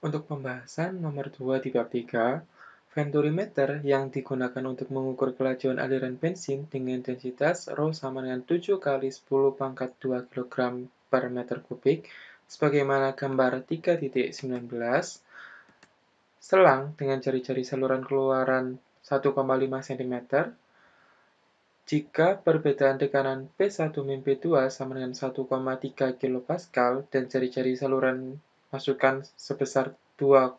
Untuk pembahasan nomor 2 di bab 3, venturimeter yang digunakan untuk mengukur kelajuan aliran bensin dengan intensitas Rho sama dengan 7 kali 10 pangkat 2 kg per meter kubik, sebagaimana gambar 3.19, selang dengan jari-jari saluran keluaran 1,5 cm, jika perbedaan tekanan P1-P2 sama dengan 1,3 kPa dan jari-jari saluran masukan sebesar 2,5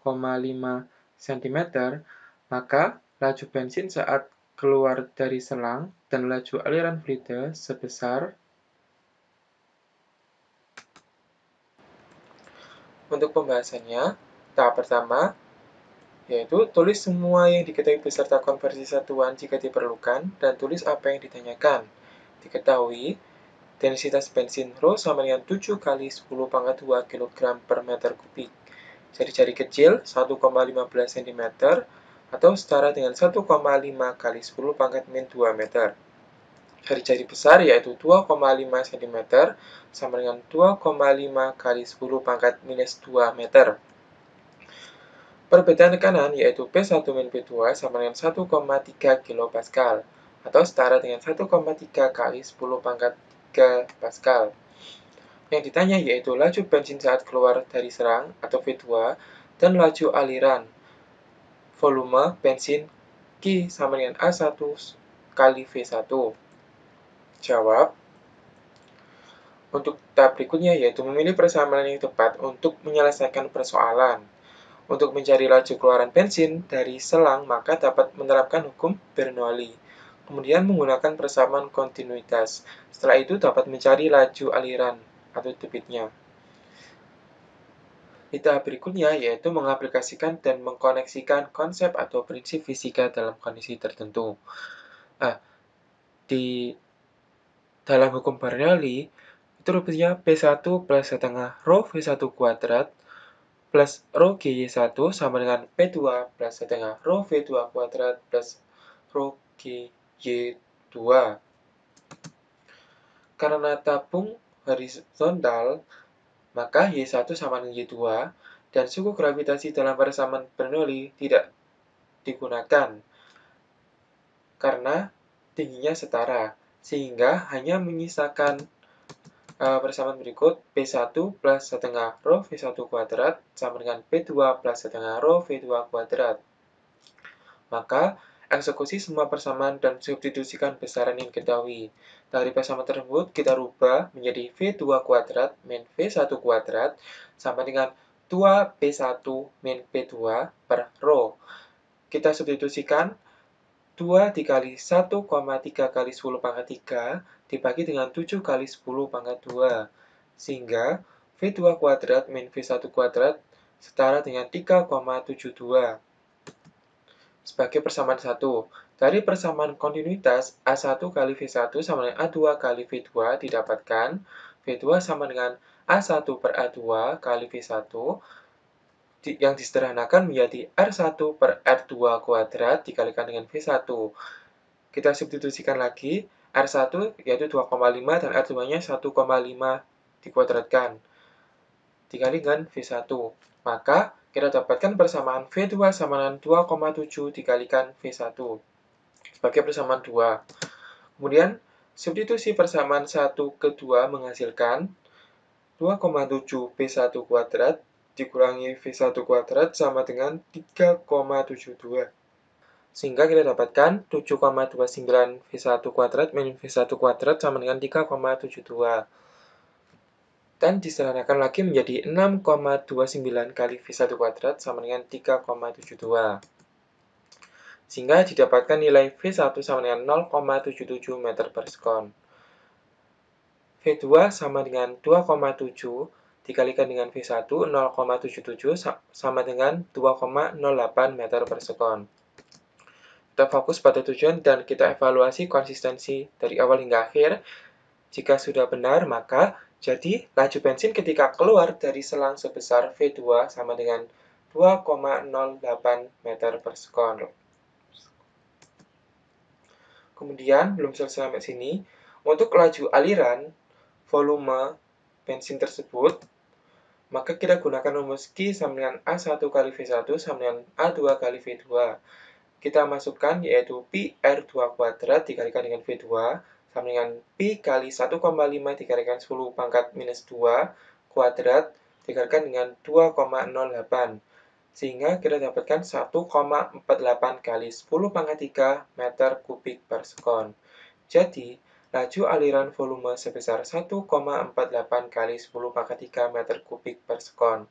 cm, maka laju bensin saat keluar dari selang dan laju aliran fluida sebesar. Untuk pembahasannya, tahap pertama yaitu tulis semua yang diketahui beserta konversi satuan jika diperlukan dan tulis apa yang ditanyakan. Diketahui densitas bensin Rho sama dengan 7 kali 10 pangkat 2 kg per meter kubik. Jari-jari kecil 1,15 cm atau setara dengan 1,5 kali 10 pangkat min 2 meter. Jari-jari besar yaitu 2,5 cm sama dengan 2,5 kali 10 pangkat minus 2 meter. Perbedaan tekanan yaitu P1 min P2 sama dengan 1,3 kPa atau setara dengan 1,3 kali 10 pangkat 3 Pascal. Yang ditanya yaitu laju bensin saat keluar dari serang atau V2 dan laju aliran volume bensin Q sama dengan A1 kali V1. Jawab. Untuk tahap berikutnya yaitu memilih persamaan yang tepat untuk menyelesaikan persoalan. Untuk mencari laju keluaran bensin dari selang, maka dapat menerapkan hukum Bernoulli. Kemudian menggunakan persamaan kontinuitas. Setelah itu dapat mencari laju aliran atau debitnya. Di tahap berikutnya yaitu mengaplikasikan dan mengkoneksikan konsep atau prinsip fisika dalam kondisi tertentu. Nah, di dalam hukum Bernoulli, itu rumusnya P1 plus setengah Rho V1 kuadrat plus Rho GY1 sama dengan P2 plus setengah Rho V2 kuadrat plus Rho GY2. Karena tabung horizontal, maka Y1 sama dengan Y2, dan suku gravitasi dalam persamaan Bernoulli tidak digunakan karena tingginya setara, sehingga hanya menyisakan persamaan berikut P1 plus setengah Rho V1 kuadrat sama dengan P2 plus setengah Rho V2 kuadrat. Maka, eksekusi semua persamaan dan substitusikan besaran yang diketahui. Dari persamaan tersebut, kita rubah menjadi V2 kuadrat min V1 kuadrat sama dengan 2P1 min P2 per Rho. Kita substitusikan 2 dikali 1,3 kali 10 pangkat 3 dibagi dengan 7 kali 10 pangkat 2. Sehingga V2 kuadrat min V1 kuadrat setara dengan 3,72. Sebagai persamaan 1, dari persamaan kontinuitas A1 kali V1 sama dengan A2 kali V2 didapatkan V2 sama dengan A1 per A2 kali V1 yang disederhanakan menjadi R1 per R2 kuadrat dikalikan dengan V1. Kita substitusikan lagi, R1 yaitu 2,5 dan R2-nya 1,5 dikuadratkan dikali dengan V1. Maka kita dapatkan persamaan V2 sama dengan 2,7 dikalikan V1 sebagai persamaan 2. Kemudian, substitusi persamaan 1 ke 2 menghasilkan 2,7 V1 kuadrat dikurangi V1 kuadrat sama dengan 3,72. Sehingga kita dapatkan 7,29 V1 kuadrat min V1 kuadrat sama dengan 3,72. Dan disederhanakan lagi menjadi 6,29 kali V1 kuadrat sama dengan 3,72. Sehingga didapatkan nilai V1 sama dengan 0,77 meter per sekon. V2 sama dengan 2,7 dikalikan dengan V1, 0,77 sama dengan 2,08 meter per sekon. Kita fokus pada tujuan dan kita evaluasi konsistensi dari awal hingga akhir. Jika sudah benar, maka jadi laju bensin ketika keluar dari selang sebesar V2 sama dengan 2,08 meter per sekon. Kemudian, belum selesai sampai sini, untuk laju aliran volume bensin tersebut, Maka kita gunakan rumus Q sama dengan A1 kali V1 sama dengan A2 kali V2. Kita masukkan yaitu pi R2 kuadrat dikalikan dengan V2 sama dengan pi kali 1,5 dikalikan 10 pangkat minus 2 kuadrat dikalikan dengan 2,08. Sehingga kita dapatkan 1,48 kali 10 pangkat 3 meter kubik per sekon. Jadi, laju aliran volume sebesar 1,48 kali 10 pangkat 3 meter kubik per sekon.